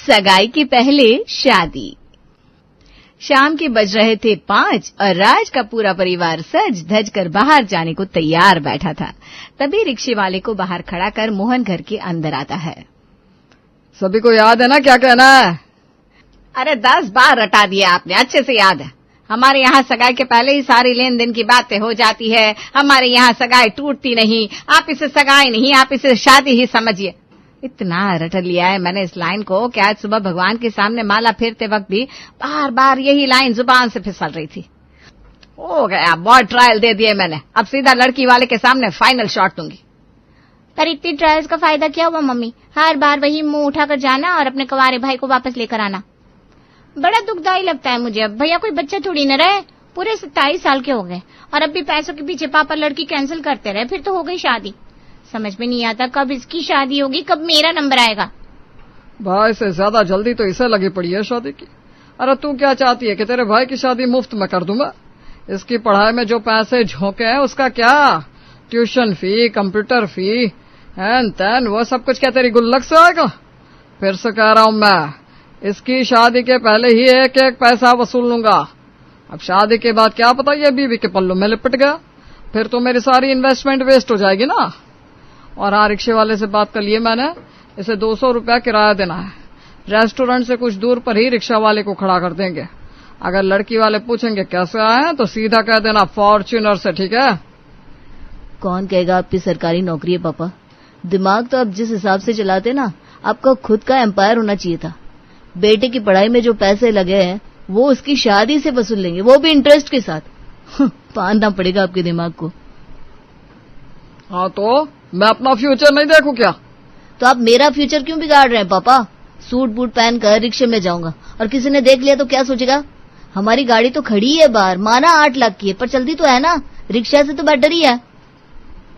सगाई के पहले शादी। शाम के बज रहे थे 5 और राज का पूरा परिवार सज धज कर बाहर जाने को तैयार बैठा था। तभी रिक्शे वाले को बाहर खड़ा कर मोहन घर के अंदर आता है। सभी को याद है ना क्या कहना है? अरे 10 बार रटा दिया आपने, अच्छे से याद है। हमारे यहाँ सगाई के पहले ही सारी लेन देन की बातें हो जाती है। हमारे यहाँ सगाई टूटती नहीं। आप इसे सगाई नहीं, आप इसे शादी ही समझिए। इतना रट लिया है मैंने इस लाइन को कि आज सुबह भगवान के सामने माला फेरते वक्त भी बार बार यही लाइन जुबान से फिसल रही थी। हो गया, बहुत ट्रायल दे दिए मैंने। अब सीधा लड़की वाले के सामने फाइनल शॉट दूंगी। पर इतनी ट्रायल्स का फायदा क्या हुआ मम्मी? हर बार वही मुंह उठाकर जाना और अपने कुंवारे भाई को वापस लेकर आना। बड़ा दुखदाई लगता है मुझे। अब भैया कोई बच्चा थोड़ी न रहे, पूरे 27 साल के हो गए और अब भी पैसों के पीछे पापा लड़की कैंसिल करते रहे। फिर तो हो गई शादी। समझ में नहीं आता कब इसकी शादी होगी, कब मेरा नंबर आएगा। भाई से ज्यादा जल्दी तो इसे लगी पड़ी है शादी की। अरे तू क्या चाहती है कि तेरे भाई की शादी मुफ्त में कर दूंगा? इसकी पढ़ाई में जो पैसे झोंके हैं उसका क्या? ट्यूशन फी, कंप्यूटर फी, हैन तैन, वो सब कुछ क्या तेरी गुल्लक से आएगा? फिर से कह रहा हूं मैं, इसकी शादी के पहले ही एक एक पैसा वसूल लूंगा। अब शादी के बाद क्या पता ये बीवी के पल्लू में लिपट गया, फिर तो मेरी सारी इन्वेस्टमेंट वेस्ट हो जाएगी ना। और हाँ, रिक्शे वाले से बात कर लिए मैंने, इसे 200 रुपया किराया देना है। रेस्टोरेंट से कुछ दूर पर ही रिक्शा वाले को खड़ा कर देंगे। अगर लड़की वाले पूछेंगे कैसे आए हैं तो सीधा कह देना फॉर्च्यूनर से, ठीक है? कौन कहेगा आपकी सरकारी नौकरी है पापा? दिमाग तो आप जिस हिसाब से चलाते ना, आपका खुद का एम्पायर होना चाहिए था। बेटे की पढ़ाई में जो पैसे लगे हैं वो उसकी शादी से वसूल लेंगे, वो भी इंटरेस्ट के साथ। बांधना पड़ेगा आपके दिमाग को। हाँ तो मैं अपना फ्यूचर नहीं देखूं क्या? तो आप मेरा फ्यूचर क्यों बिगाड़ रहे हैं पापा? सूट बूट पहन कर रिक्शे में जाऊंगा और किसी ने देख लिया तो क्या सोचेगा? हमारी गाड़ी तो खड़ी है बाहर, माना 8 लाख की है, पर चलती तो है ना, रिक्शा से तो बेटर ही है।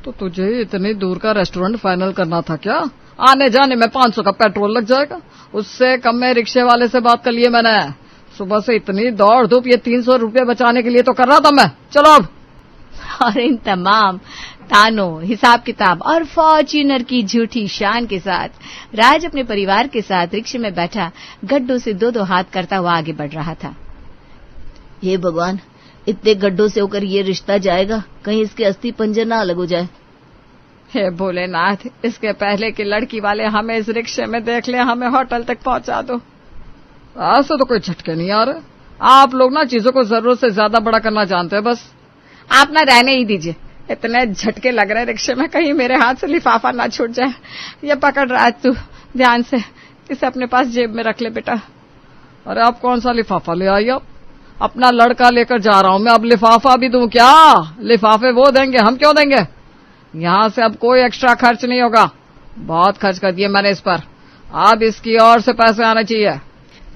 तो तुझे इतनी दूर का रेस्टोरेंट फाइनल करना था क्या? आने जाने में 500 का पेट्रोल लग जाएगा। उससे कम में रिक्शे वाले से बात कर लिए मैंने। सुबह से इतनी दौड़ धूप ये 300 रुपये बचाने के लिए तो कर रहा था मैं। चलो अब। और इन तमाम तानों, हिसाब किताब और फॉर्च्यूनर की झूठी शान के साथ राज अपने परिवार के साथ रिक्शे में बैठा गड्ढों से 2-2 हाथ करता हुआ आगे बढ़ रहा था। हे भगवान, इतने गड्ढों से होकर ये रिश्ता जाएगा, कहीं इसके अस्थि पंजर ना अलग हो जाए। हे भोलेनाथ, इसके पहले कि लड़की वाले हमें इस रिक्शे में देख ले, हमें होटल तक पहुंचा दो। ऐसे तो कोई झटके नहीं आ रहे। आप लोग ना चीजों को जरूरत से ज्यादा बड़ा करना जानते हैं बस। आप ना रहने ही दीजिए। इतने झटके लग रहे रिक्शे में, कहीं मेरे हाथ से लिफाफा ना छूट जाए। ये पकड़ रहा है तू, ध्यान से इसे अपने पास जेब में रख ले बेटा। अरे आप कौन सा लिफाफा ले आई? अब अपना लड़का लेकर जा रहा हूं मैं, अब लिफाफा भी दूं क्या? लिफाफे वो देंगे, हम क्यों देंगे? यहाँ से अब कोई एक्स्ट्रा खर्च नहीं होगा। बहुत खर्च कर दिए मैंने इस पर, अब इसकी और से पैसे आने चाहिए।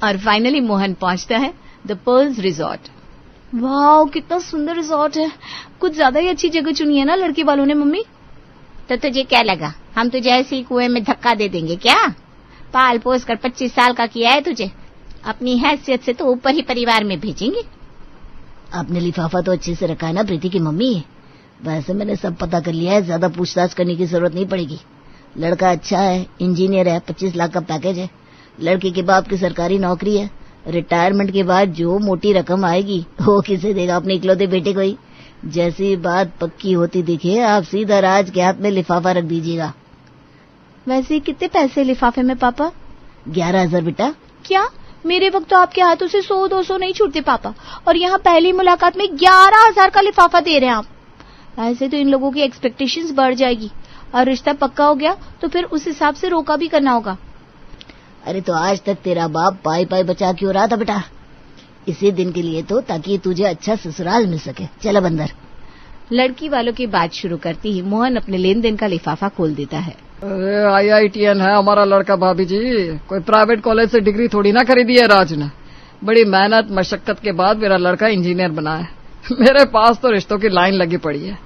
और फाइनली मोहन पहुंचता है द पर्ल्स रिजॉर्ट। वाह, कितना सुंदर रिजॉर्ट है। कुछ ज्यादा ही अच्छी जगह चुनी है ना लड़की वालों ने मम्मी। तो तुझे क्या लगा हम तुझे ऐसे ही कुएं में धक्का दे देंगे क्या? पाल पोस कर 25 साल का किया है तुझे, अपनी हैसियत से तो ऊपर ही परिवार में भेजेंगे। आपने लिफाफा तो अच्छे से रखा है ना प्रीति की मम्मी? वैसे मैंने सब पता कर लिया है, ज्यादा पूछताछ करने की जरूरत नहीं पड़ेगी। लड़का अच्छा है, इंजीनियर है, 25 लाख का पैकेज है। लड़के के बाप की सरकारी नौकरी है। रिटायरमेंट के बाद जो मोटी रकम आएगी वो किसे देगा? अपने इकलौते बेटे को ही। जैसी बात पक्की होती दिखे आप सीधा राज के हाथ में लिफाफा रख दीजिएगा। वैसे कितने पैसे लिफाफे में पापा? 11,000 बेटा। क्या? मेरे वक्त तो आपके हाथों से 100-200 नहीं छूटते पापा, और यहाँ पहली मुलाकात में 11,000 का लिफाफा दे रहे हैं आप। ऐसे तो इन लोगों की एक्सपेक्टेशंस बढ़ जाएगी, और रिश्ता पक्का हो गया तो फिर उस हिसाब से रोका भी करना होगा। अरे तो आज तक तेरा बाप पाई पाई बचा क्यों रहा था बेटा? इसी दिन के लिए तो, ताकि तुझे अच्छा ससुराल मिल सके। चलो बंदर। लड़की वालों की बात शुरू करती ही मोहन अपने लेन देन का लिफाफा खोल देता है। अरे IITN है हमारा लड़का भाभी जी, कोई प्राइवेट कॉलेज से डिग्री थोड़ी ना खरीदी है राज ने। बड़ी मेहनत मशक्कत के बाद मेरा लड़का इंजीनियर बना है। मेरे पास तो रिश्तों की लाइन लगी पड़ी है,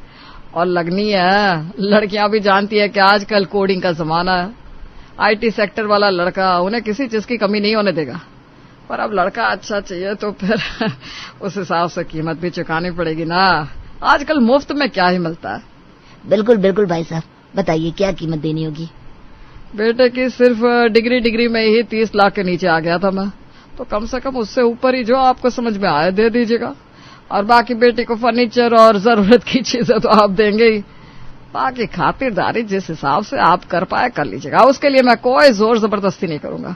और लगनी है। लड़कियां भी जानती है कि आजकल कोडिंग का जमाना है। IT सेक्टर वाला लड़का, उन्हें किसी चीज की कमी नहीं होने देगा। पर अब लड़का अच्छा चाहिए तो फिर उस हिसाब से कीमत भी चुकानी पड़ेगी ना। आजकल मुफ्त में क्या ही मिलता है। बिल्कुल बिल्कुल भाई साहब, बताइए क्या कीमत देनी होगी? बेटे की सिर्फ डिग्री में ही 30 लाख के नीचे आ गया था मैं, तो कम से कम उससे ऊपर ही जो आपको समझ में आए दे दीजिएगा। और बाकी बेटे को फर्नीचर और जरूरत की चीजें तो आप देंगे ही, बाकी खातिरदारी जिस हिसाब से आप कर पाए कर लीजिएगा। उसके लिए मैं कोई जोर जबरदस्ती नहीं करूंगा।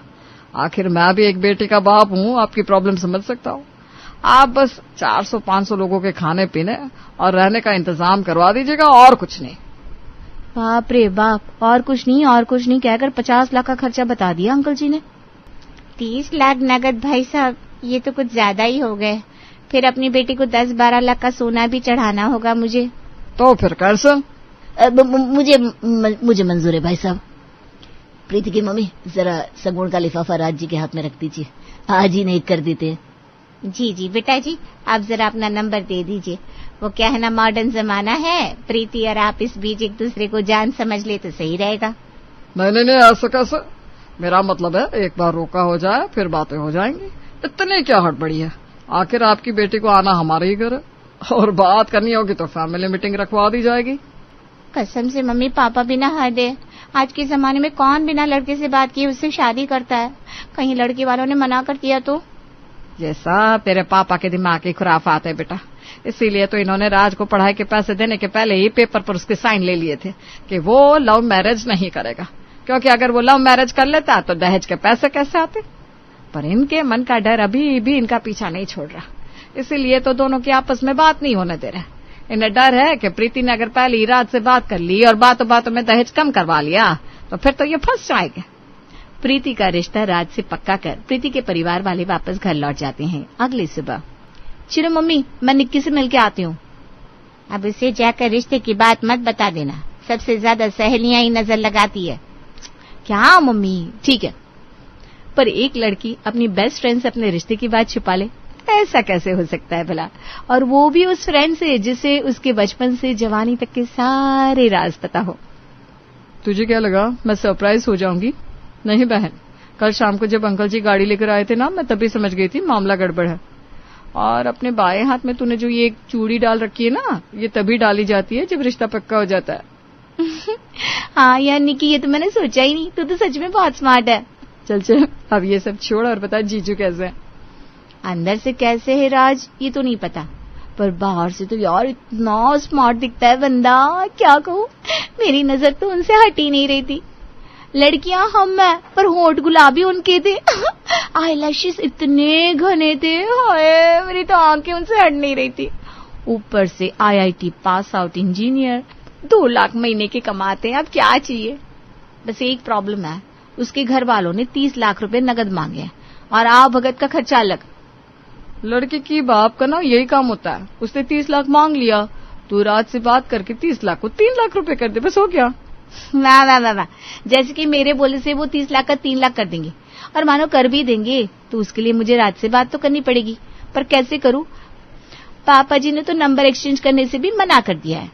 आखिर मैं भी एक बेटे का बाप हूं, आपकी प्रॉब्लम समझ सकता हूं। आप बस 400-500 लोगों के खाने पीने और रहने का इंतजाम करवा दीजिएगा, और कुछ नहीं। बाप रे बाप, और कुछ नहीं कहकर 50 लाख का खर्चा बता दिया अंकल जी ने। 30 लाख नगद भाई साहब, ये तो कुछ ज्यादा ही हो गए। फिर अपनी बेटी को 10-12 लाख का सोना भी चढ़ाना होगा मुझे। तो फिर कैसे? मुझे मंजूर है भाई साहब। प्रीति की मम्मी, जरा सगुण का लिफाफा राज जी के हाथ में रख दीजिए, आज ही नहीं कर देते हैं। जी बेटा जी, आप जरा अपना नंबर दे दीजिए। वो क्या है ना, मॉडर्न जमाना है, प्रीति और आप इस बीच एक दूसरे को जान समझ ले तो सही रहेगा। नहीं, ऐसा कैसे? मेरा मतलब है एक बार रोका हो जाए फिर बातें हो जाएंगी, इतनी क्या हड़बड़ी है। आखिर आपकी बेटी को आना हमारे ही घर है, और बात करनी होगी तो फैमिली मीटिंग रखवा दी जाएगी। कसम से मम्मी, पापा बिना हद है। आज के जमाने में कौन बिना लड़के से बात किए उससे शादी करता है? कहीं लड़के वालों ने मना कर दिया तो? ये सब तेरे पापा के दिमाग की खुराफात है बेटा। इसीलिए तो इन्होंने राज को पढ़ाई के पैसे देने के पहले ही पेपर पर उसके साइन ले लिए थे कि वो लव मैरिज नहीं करेगा, क्योंकि अगर वो लव मैरिज कर लेता तो दहेज के पैसे कैसे आते। पर इनके मन का डर अभी भी इनका पीछा नहीं छोड़ रहा, इसीलिए तो दोनों की आपस में बात नहीं होने दे रहा। इन्हें डर है कि प्रीति ने अगर पहले ही राज से बात कर ली और बातों बातों में दहेज कम करवा लिया तो फिर तो ये फंस जाएगा। प्रीति का रिश्ता राज से पक्का कर प्रीति के परिवार वाले वापस घर लौट जाते हैं। अगली सुबह, चलो मम्मी, मैं निक्की से मिलके आती हूँ। अब इसे जाकर रिश्ते की बात मत बता देना, सबसे ज्यादा सहेलियां ही नजर लगाती है। क्या मम्मी? ठीक है, पर एक लड़की अपनी बेस्ट फ्रेंड से अपने रिश्ते की बात छुपा ले, ऐसा कैसे हो सकता है भला? और वो भी उस फ्रेंड से जिसे उसके बचपन से जवानी तक के सारे राज पता हो। तुझे क्या लगा मैं सरप्राइज हो जाऊंगी? नहीं बहन, कल शाम को जब अंकल जी गाड़ी लेकर आए थे ना, मैं तभी समझ गई थी मामला गड़बड़ है। और अपने बाएं हाथ में तूने जो ये एक चूड़ी डाल रखी है ना, ये तभी डाली जाती है जब रिश्ता पक्का हो जाता है। हाँ यार निक्की, ये तो मैंने सोचा ही नहीं, तू तो सच में बहुत स्मार्ट है। चल अब ये सब छोड़ और बता जीजू कैसे है? अंदर से कैसे है राज ये तो नहीं पता, पर बाहर से तो यार इतना स्मार्ट दिखता है बंदा, क्या कहूँ। मेरी नजर तो उनसे हट ही नहीं रही थी। लड़कियां हम हैं, पर होंठ गुलाबी उनके थे। आईलैशेस इतने घने थे, हाय मेरी तो आंखें उनसे हट नहीं रही थी। ऊपर से IIT pass out engineer, 2 lakh महीने के कमाते हैं, अब क्या चाहिए। बस एक प्रॉब्लम है, उसके घर वालों ने 30 लाख रुपए नगद मांगे हैं और आ भगत का खर्चा अलग। लड़की की बाप का ना यही काम होता है, उसने 30 लाख मांग लिया, तू राज से बात करके 30 लाख को 3 लाख रुपए कर दे, बस हो गया। वाह, जैसे कि मेरे बोले से वो 30 लाख का 3 लाख कर देंगे, और मानो कर भी देंगे तो उसके लिए मुझे राज से बात तो करनी पड़ेगी। पर कैसे करूं? पापा जी ने तो नंबर एक्सचेंज करने से भी मना कर दिया है।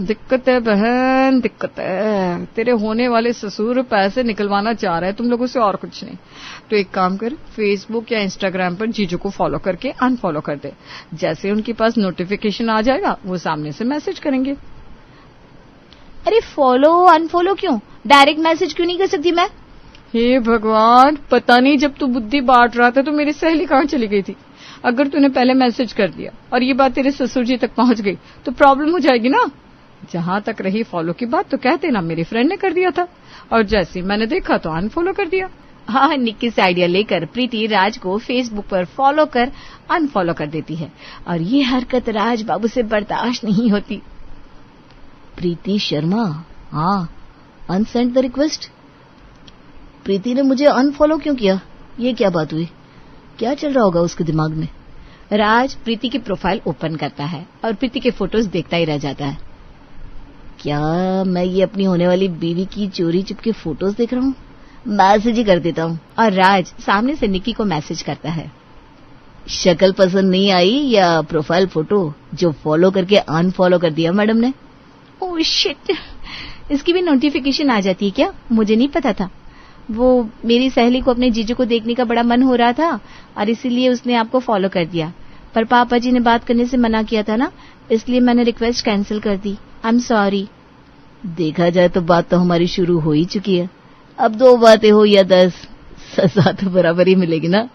दिक्कत है बहन, दिक्कत है। तेरे होने वाले ससुर पैसे निकलवाना चाह रहे हैं तुम लोगों से, और कुछ नहीं। तो एक काम कर, फेसबुक या इंस्टाग्राम पर जीजू को फॉलो करके अनफॉलो कर दे। जैसे उनके पास नोटिफिकेशन आ जाएगा वो सामने से मैसेज करेंगे। अरे फॉलो अनफॉलो क्यों, डायरेक्ट मैसेज क्यों नहीं कर सकती मैं? हे भगवान, पता नहीं जब तू बुद्धि बांट रहा था तो मेरी सहेली कहाँ चली गई थी। अगर तूने पहले मैसेज कर दिया और ये बात तेरे ससुर जी तक पहुंच गई तो प्रॉब्लम हो जाएगी ना। जहां तक रही फॉलो की बात, तो कहते ना मेरी फ्रेंड ने कर दिया था, और जैसे मैंने देखा तो अनफॉलो कर दिया। हाँ, निक्की से आइडिया लेकर प्रीति राज को फेसबुक पर फॉलो कर अनफॉलो कर देती है, और ये हरकत राज बाबू से बर्दाश्त नहीं होती। प्रीति शर्मा, हाँ, अनसेंड द रिक्वेस्ट। प्रीति ने मुझे अनफॉलो क्यों किया? ये क्या बात हुई? क्या चल रहा होगा उसके दिमाग में? राज प्रीति की प्रोफाइल ओपन करता है और प्रीति के फोटोज देखता ही रह जाता है। क्या मैं ये अपनी होने वाली बीवी की चोरी चुपके फोटोज देख रहा हूँ? मैसेज ही कर देता हूँ। और राज सामने से निक्की को मैसेज करता है। शक्ल पसंद नहीं आई या प्रोफाइल फोटो जो फॉलो करके अनफॉलो कर दिया मैडम ने? ओह शिट, इसकी भी नोटिफिकेशन आ जाती है क्या? मुझे नहीं पता था। वो मेरी सहेली को अपने जीजू को देखने का बड़ा मन हो रहा था और इसीलिए उसने आपको फॉलो कर दिया, पर पापा जी ने बात करने से मना किया था ना, इसलिए मैंने रिक्वेस्ट कैंसिल कर दी। I am sorry. देखा जाए तो बात तो हमारी शुरू हो ही चुकी है। अब 2 बातें हो या 10, सजा तो बराबर ही मिलेगी ना।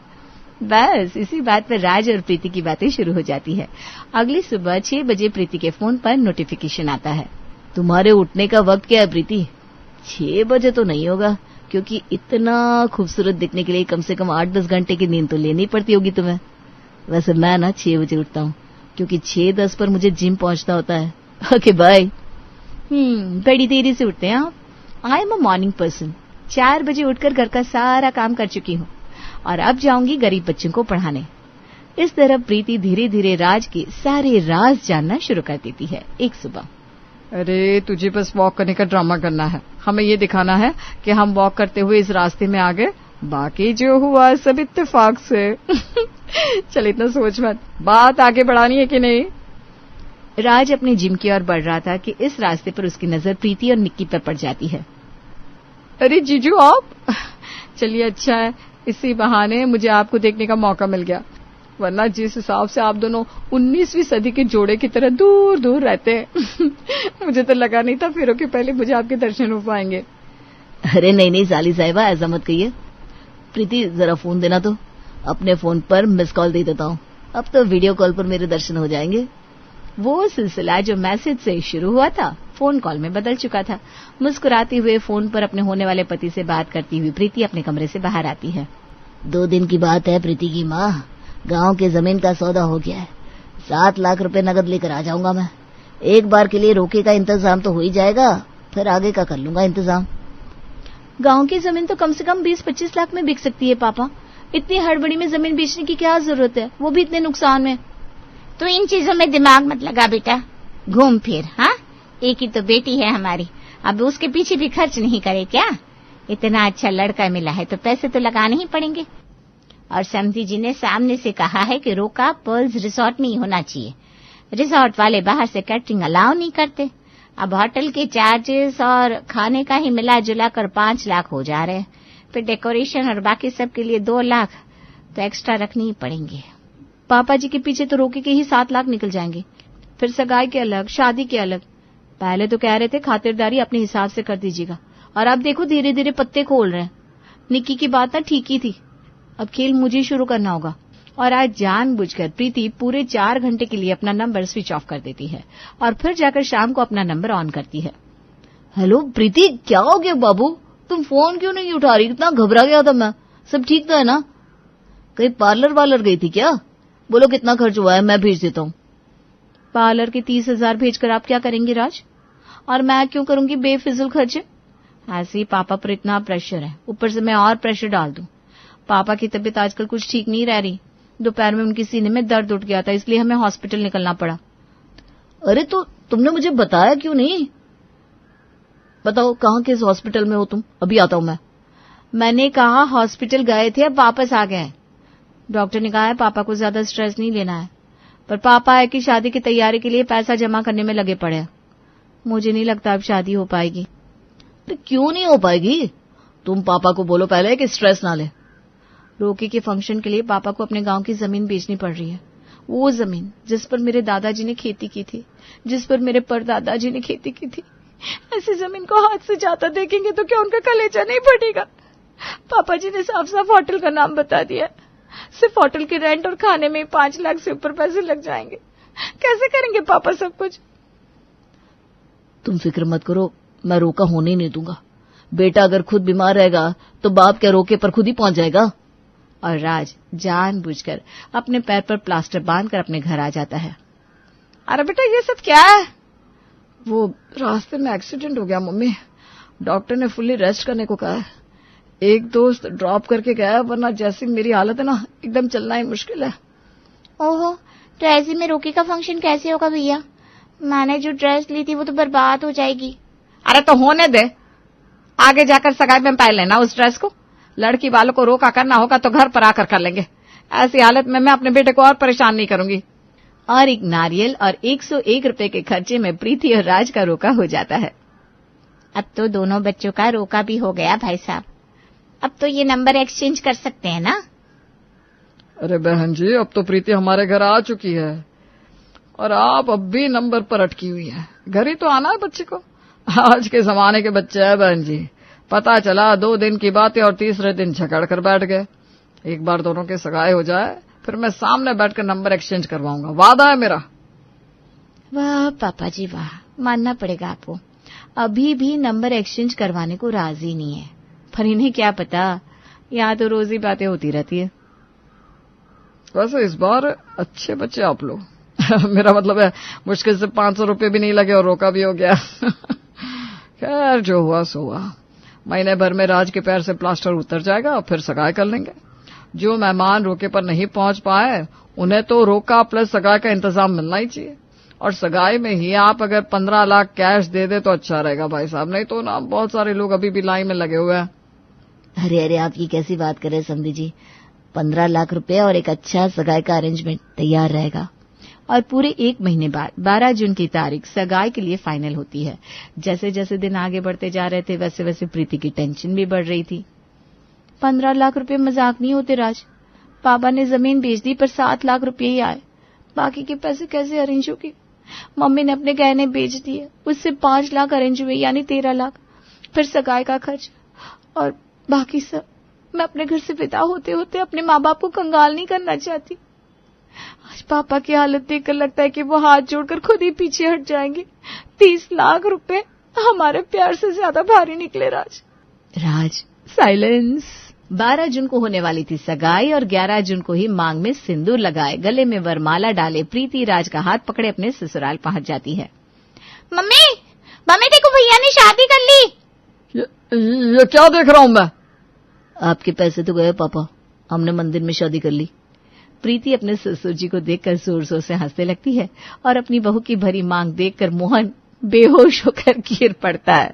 बस इसी बात पर राज और प्रीति की बातें शुरू हो जाती है। अगली सुबह 6 बजे प्रीति के फोन पर नोटिफिकेशन आता है। तुम्हारे उठने का वक्त क्या है प्रीति? 6 बजे तो नहीं होगा, क्योंकि इतना खूबसूरत दिखने के लिए कम से कम 8-10 घंटे की नींद तो लेनी पड़ती होगी तुम्हें। वैसे मैं ना 6 बजे उठता हूँ, क्योंकि 6:10 पर मुझे जिम पहुंचना होता है। Okay bye. बड़ी देरी से उठते हैं आप। I am a morning person. 4 बजे उठकर घर का सारा काम कर चुकी हूँ और अब जाऊंगी गरीब बच्चों को पढ़ाने। इस तरह प्रीति धीरे धीरे राज के सारे राज जानना शुरू कर देती है। एक सुबह, अरे तुझे बस वॉक करने का ड्रामा करना है। हमें ये दिखाना है कि हम वॉक करते हुए इस रास्ते में आ गए, बाकी जो हुआ सब इत्तेफाक से। चल इतना सोच मत, बात आगे बढ़ानी है कि नहीं। राज अपने जिम की ओर बढ़ रहा था कि इस रास्ते पर उसकी नजर प्रीति और निक्की पर पड़ जाती है। अरे जीजू आप, चलिए अच्छा है, इसी बहाने मुझे आपको देखने का मौका मिल गया, वरना जिस हिसाब से आप दोनों 19वीं सदी के जोड़े की तरह दूर दूर रहते हैं, मुझे तो लगा नहीं था फेरों के पहले मुझे आपके दर्शन हो पाएंगे। अरे नहीं साली साहिबा, ऐसा मत कहिए। प्रीति जरा फोन देना तो, अपने फोन पर मिस कॉल दे देता हूँ, अब तो वीडियो कॉल पर मेरे दर्शन हो जाएंगे। वो सिलसिला जो मैसेज से शुरू हुआ था फोन कॉल में बदल चुका था। मुस्कुराते हुए फोन पर अपने होने वाले पति से बात करती हुई प्रीति अपने कमरे से बाहर आती है। 2 दिन की बात है प्रीति की माँ, गांव के जमीन का सौदा हो गया है। 7 लाख रुपए नगद लेकर आ जाऊंगा मैं। एक बार के लिए रोके का इंतजाम तो हो ही जाएगा, फिर आगे का कर लूंगा इंतजाम। गांव की जमीन तो कम से कम 20-25 लाख में बिक सकती है पापा। इतनी हड़बड़ी में जमीन बेचने की क्या जरूरत है, वो भी इतने नुकसान में। तो इन चीजों में दिमाग मत लगा बेटा, घूम फिर। हाँ, एक ही तो बेटी है हमारी, अब उसके पीछे भी खर्च नहीं करे क्या? इतना अच्छा लड़का मिला है तो पैसे तो लगाने ही पड़ेंगे। और समधी जी ने सामने से कहा है कि रोका पर्ल्स रिसोर्ट में ही होना चाहिए। रिसोर्ट वाले बाहर से कैटरिंग अलाउ नहीं करते। अब होटल के चार्जेस और खाने का ही मिला जुला कर 5 लाख हो जा रहे हैं, फिर डेकोरेशन और बाकी सब के लिए 2 लाख तो एक्स्ट्रा रखनी ही पड़ेंगे। पापा जी के पीछे तो रोके के ही 7 लाख निकल जाएंगे, फिर सगाई के अलग, शादी के अलग। पहले तो कह रहे थे खातिरदारी अपने हिसाब से कर दीजिएगा, और अब देखो धीरे धीरे पत्ते खोल रहे हैं। निक्की की बात ना ठीक ही थी, अब खेल मुझे शुरू करना होगा। और आज जानबूझकर प्रीति पूरे 4 घंटे के लिए अपना नंबर स्विच ऑफ कर देती है और फिर जाकर शाम को अपना नंबर ऑन करती है। हेलो प्रीति, क्या हो गया बाबू? तुम फोन क्यों नहीं उठा रही? इतना घबरा गया था मैं। सब ठीक तो है ना? कहीं पार्लर वालर गई थी क्या? बोलो कितना खर्च हुआ है, मैं भेज देता हूँ। पार्लर के 30,000 भेजकर आप क्या करेंगे राज? और मैं क्यों करूंगी बेफिजुल खर्चे? ऐसे ही पापा पर इतना प्रेशर है, ऊपर से मैं और प्रेशर डाल दूं। पापा की तबीयत आजकल कुछ ठीक नहीं रह रही। दोपहर में उनकी सीने में दर्द उठ गया था, इसलिए हमें हॉस्पिटल निकलना पड़ा। अरे तो तुमने मुझे बताया क्यों नहीं? बताओ कहाँ किस हॉस्पिटल में हो तुम? अभी आता हूँ मैं। मैंने कहा हॉस्पिटल गए थे, अब वापस आ गए। डॉक्टर ने कहा है पापा को ज्यादा स्ट्रेस नहीं लेना है, पर पापा है कि शादी की तैयारी के लिए पैसा जमा करने में लगे पड़े हैं। मुझे नहीं लगता अब शादी हो पाएगी। तो क्यों नहीं हो पाएगी? तुम पापा को बोलो पहले कि स्ट्रेस ना ले। रोके के फंक्शन के लिए पापा को अपने गांव की जमीन बेचनी पड़ रही है। वो जमीन जिस पर मेरे दादाजी ने खेती की थी, जिस पर मेरे परदादाजी ने खेती की थी। ऐसी जमीन को हाथ से जाता देखेंगे तो क्या उनका कलेजा नहीं फटेगा? पापा जी ने साफ साफ होटल का नाम बता दिया। सिर्फ होटल के रेंट और खाने में 5 लाख से ऊपर पैसे लग जाएंगे। कैसे करेंगे पापा सब कुछ? तुम फिक्र मत करो, मैं रोका होने ही नहीं दूंगा। बेटा अगर खुद बीमार रहेगा तो बाप क्या रोके पर खुद ही पहुंच जाएगा। और राज जानबूझकर अपने पैर पर प्लास्टर बांधकर अपने घर आ जाता है। अरे बेटा ये सब क्या है? वो रास्ते में एक्सीडेंट हो गया मम्मी, डॉक्टर ने फुल्ली रेस्ट करने को कहा है। एक दोस्त ड्रॉप करके गया, वरना जैसी मेरी हालत है ना, एकदम चलना ही मुश्किल है। ओहो, तो ऐसे में रोके का फंक्शन कैसे होगा भैया? मैंने जो ड्रेस ली थी वो तो बर्बाद हो जाएगी। अरे तो होने दे, आगे जाकर सगाई में पहन लेना उस ड्रेस को। लड़की वालों को रोका करना होगा तो घर पर आकर कर लेंगे। ऐसी हालत में मैं अपने बेटे को और परेशान नहीं करूंगी। और एक नारियल और 101 रुपए के खर्चे में प्रीति और राज का रोका हो जाता है। अब तो दोनों बच्चों का रोका भी हो गया भाई साहब। अब तो ये नंबर एक्सचेंज कर सकते हैं ना? अरे बहन जी, अब तो प्रीति हमारे घर आ चुकी है और आप अब भी नंबर पर अटकी हुई है। घर ही तो आना है बच्चे को। आज के जमाने के बच्चे हैं बहन जी। पता चला 2 दिन की बातें और तीसरे दिन झगड़ कर बैठ गए। एक बार दोनों के सगाई हो जाए फिर मैं सामने बैठकर नंबर एक्सचेंज करवाऊंगा, वादा है मेरा। वाह पापा जी वाह, मानना पड़ेगा आपको। अभी भी नंबर एक्सचेंज करवाने को राजी नहीं है, पर इन्हें क्या पता, यहाँ तो रोज ही बातें होती रहती है। वैसे इस बार अच्छे बच्चे आप लोग। मेरा मतलब है मुश्किल से 500 रुपये भी नहीं लगे और रोका भी हो गया। खैर जो हुआ सो हुआ। महीने भर में राज के पैर से प्लास्टर उतर जाएगा और फिर सगाई कर लेंगे। जो मेहमान रोके पर नहीं पहुंच पाए उन्हें तो रोका प्लस सगाई का इंतजाम मिलना ही चाहिए। और सगाई में ही आप अगर 15 लाख कैश दे दे तो अच्छा रहेगा भाई साहब, नहीं तो ना बहुत सारे लोग अभी भी लाइन में लगे हुए हैं। अरे आप ये कैसी बात कर रहे हैं समधी जी। 15 लाख रुपए और एक अच्छा सगाई का अरेंजमेंट तैयार रहेगा। और पूरे 1 महीने बाद 12 जून की तारीख सगाई के लिए फाइनल होती है। जैसे जैसे दिन आगे बढ़ते जा रहे थे वैसे वैसे प्रीति की टेंशन भी बढ़ रही थी। 15 लाख रुपए मजाक नहीं होते राज। पापा ने जमीन बेच दी पर 7 लाख रुपए ही आए, बाकी के पैसे कैसे अरेंज होगी। मम्मी ने अपने गहने बेच दिए, उससे 5 लाख अरेंज हुए यानी 13 लाख, फिर सगाई का खर्च और बाकी सब। मैं अपने घर से विदा होते होते अपने माँ बाप को कंगाल नहीं करना चाहती। आज पापा की हालत देखकर लगता है कि वो हाथ जोड़कर खुद ही पीछे हट जाएंगे। 30 लाख रुपए हमारे प्यार से ज्यादा भारी निकले राज। साइलेंस। 12 जून को होने वाली थी सगाई और 11 जून को ही मांग में सिंदूर लगाए, गले में वरमाला डाले प्रीति राज का हाथ पकड़े अपने ससुराल पहुंच जाती है। मम्मी देखो भैया ने शादी कर ली। ये क्या देख रहा हूं मैं? आपके पैसे तो गए पापा, हमने मंदिर में शादी कर ली। प्रीति अपने ससुर जी को देखकर जोर जोर से हंसने लगती है और अपनी बहू की भरी मांग देखकर मोहन बेहोश होकर गिर पड़ता है।